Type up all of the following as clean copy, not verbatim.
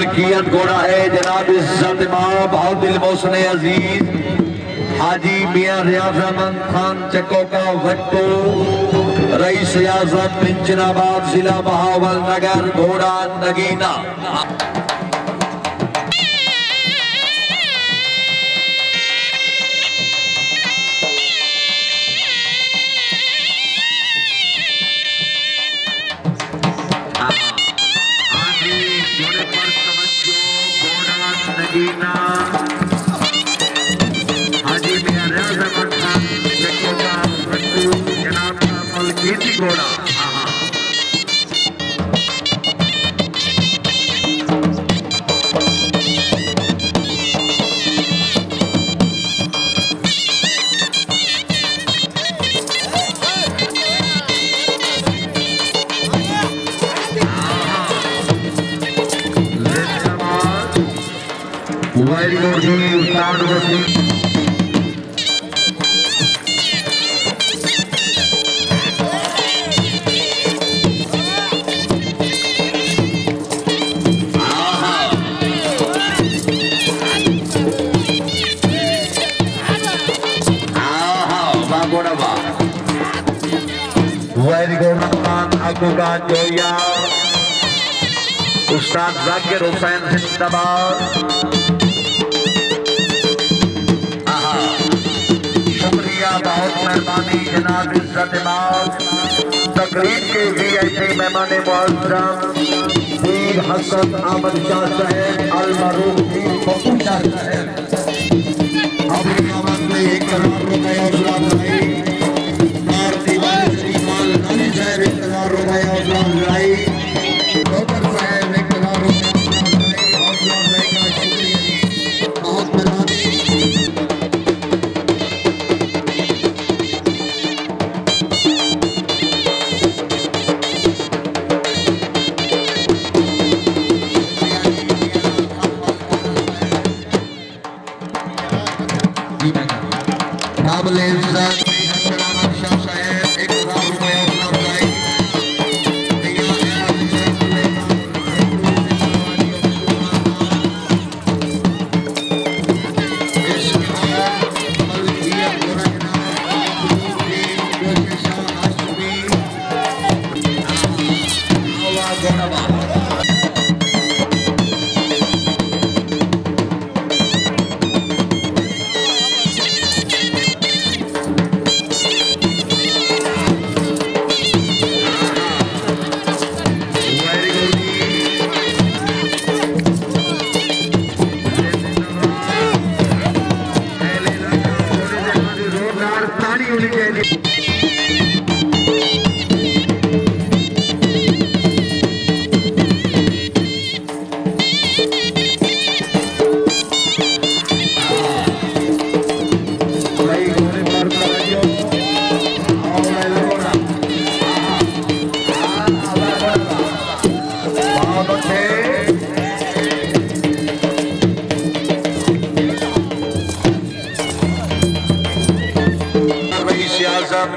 कियत घोड़ा है जनाब इज्जत मां बहादुर मोहसिन अजीज हाजी मियां रियाजमंद खान चक्को का वट्टू रईस आजम पिंचनाबाद जिला बहावल नगर घोड़ा नगीना। नगीना हाजी मियां रियाजमंद खान चक्को का वट्टू जनाब मलकीती घोड़ा। Very good, start wrestling. Very good, Abu Joya, Ustad Zakir Hussain Zindabad। बहुत मेहरबानी जनाब इज्जत तकरीब के VIP मेहमान मुअज़्ज़म पीर हसन अहमद शाह साहब अल मरूफ पीर पप्पू शाह साहब अपनी आमद में 1 करोड़ रुपए हौसला अफजाई भारतीय वाली माल अली साहब 1 करोड़ रुपए हौसला अफजाई डॉक्टर साहब 1 करोड़ रुपए हौसला अफजाई का शुक्रिया बहुत मेहरबानी।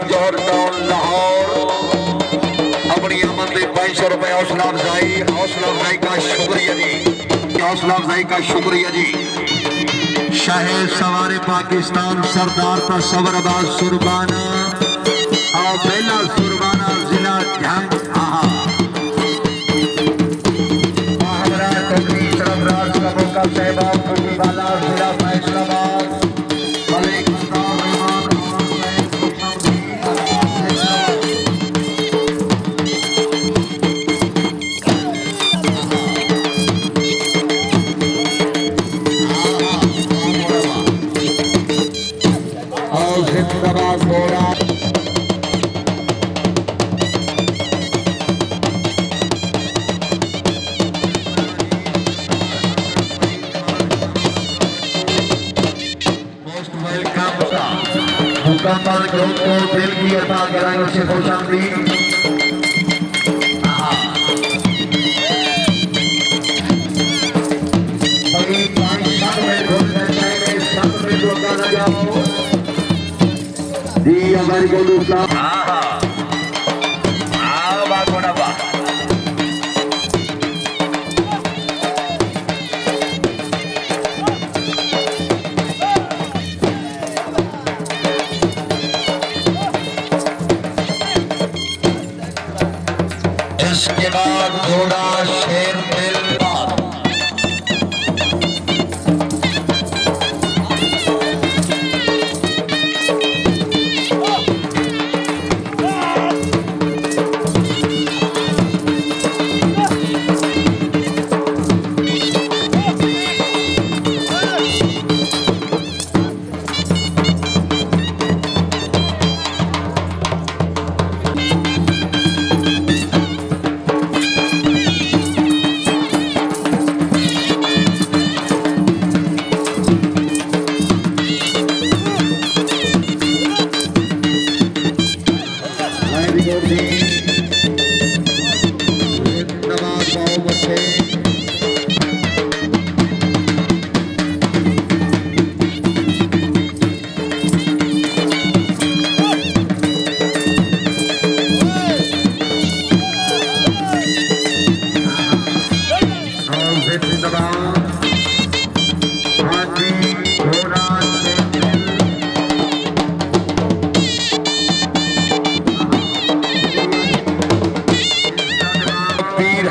जौहर टाउन लाहौर अपनी आमद में 2200 रुपए हौसला अफजाई का शुक्रिया जी, हौसला अफजाई का शुक्रिया जी। शाहे सवारे पाकिस्तान सरदार तसव्वुर अब्बास सुरबाना और बेला सुरबाना जिला ध्यान सरफराज का मौका सहबाब वाला जिला फैसलाबाद मुकम्मल ग्रुप को दिल की अता गहराइयों से खुशामदीद। जी हमारी गोलू के बाद घोड़ा शेर दिल बात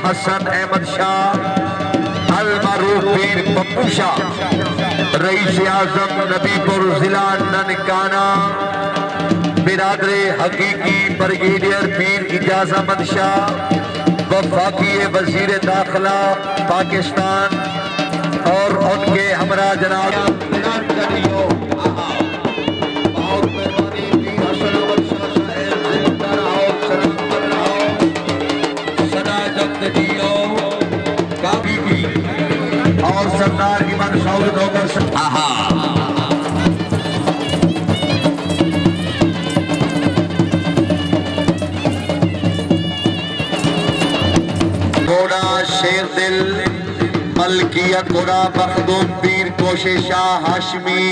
हसन अहमद शाह अल-मरूफ पीर पप्पू शाह रईस आजम नबीपुर जिला ननकाना बिरादरे हकीकी ब्रिगेडियर पीर इजाज अहमद शाह वफाकी वजीर दाखिला पाकिस्तान और उनके हमरा जनाब और सरदार इमन सऊद होकर घोड़ा शेर दिल मलकियत घोड़ा मखदूम पीर कोशे शाह हाशमी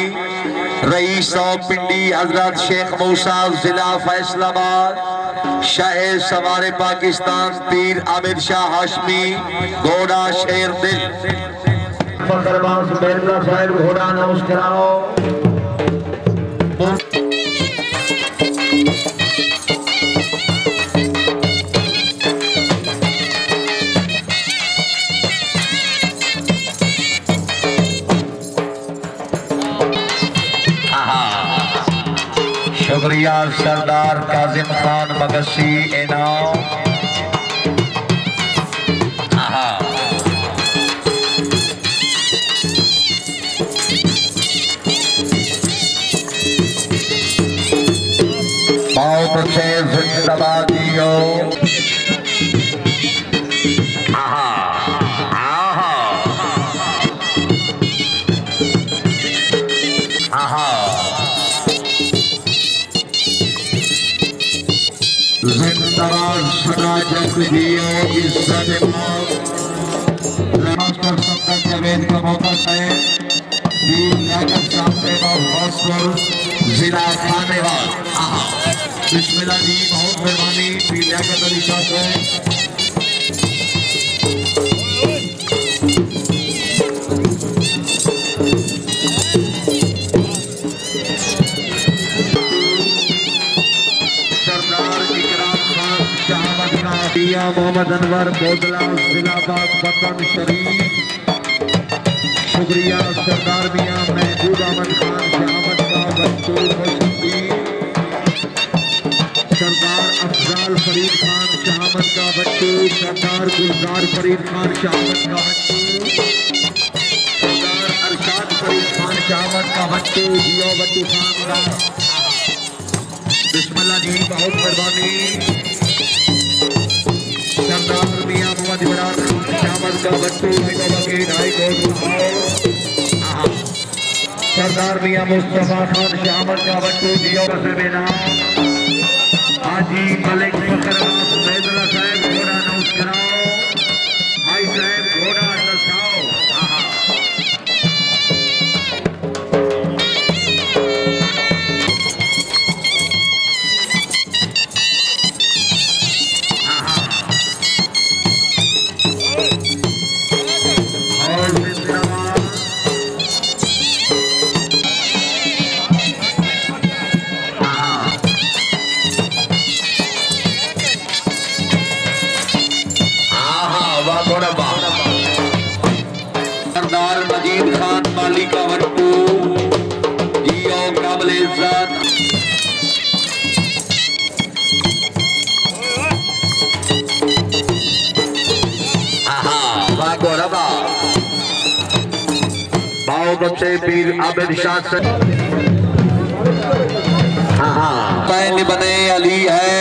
रईस पिंडी हजरत शेख मूसा जिला फैसलाबाद शाह सवारे पाकिस्तान पीर आमिर शाह हाशमी घोड़ा शेर दिल साहिब घोड़ा अनाउंस कराओ। शुक्रिया सरदार काजिम खान मगसी इनाम बहुत अच्छे जिंदाबादियों जिंदाबाद सदाजदियों इज्जत मास्टर सत्तर जावेद का मौका साहेब जिला खानेवाल बिस्मिल्लाह जी बहुत मेहरबानी पीर लियाकत अली शाह साहब मोहम्मद अनवर बोदला जिलाबाद वतन शरीफ शुक्रिया सरदार मियां महबूब अहमद खान शहामत का बंतूर सरदार अफजाल फरीद खान शहामत का बट्टू सरदार गुलजार फरीद खान शहामत का बट्टू सरदार अरशाद फरीद खान शहामत का बट्टू जियो बट्टू खान का बिस्मिल्लाह जी बहुत मेहरबानी सरदार मियां मोहम्मद इमरान खान शहामत का बट्टू सरदार मियां मुस्तफा खान शहामत का बट्टू जियो बसमेना हाजी मलिक फखर सैदुल्लाह साहब घोड़ा अनाउंस कराओ भाई साहब घोड़ा नसाओ अली का वट्टू जियो काबिल इज्जत। बाओ बच्चे पीर आबिद शाह से पैन बने अली है,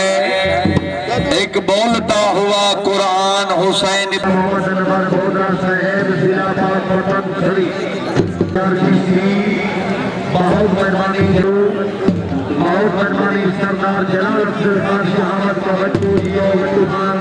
एक बोलता हुआ कुरान हुसैन। बहुत मेहरबानी सरदार जलाल अफजल खान शहावत का बच्चू जियो खान।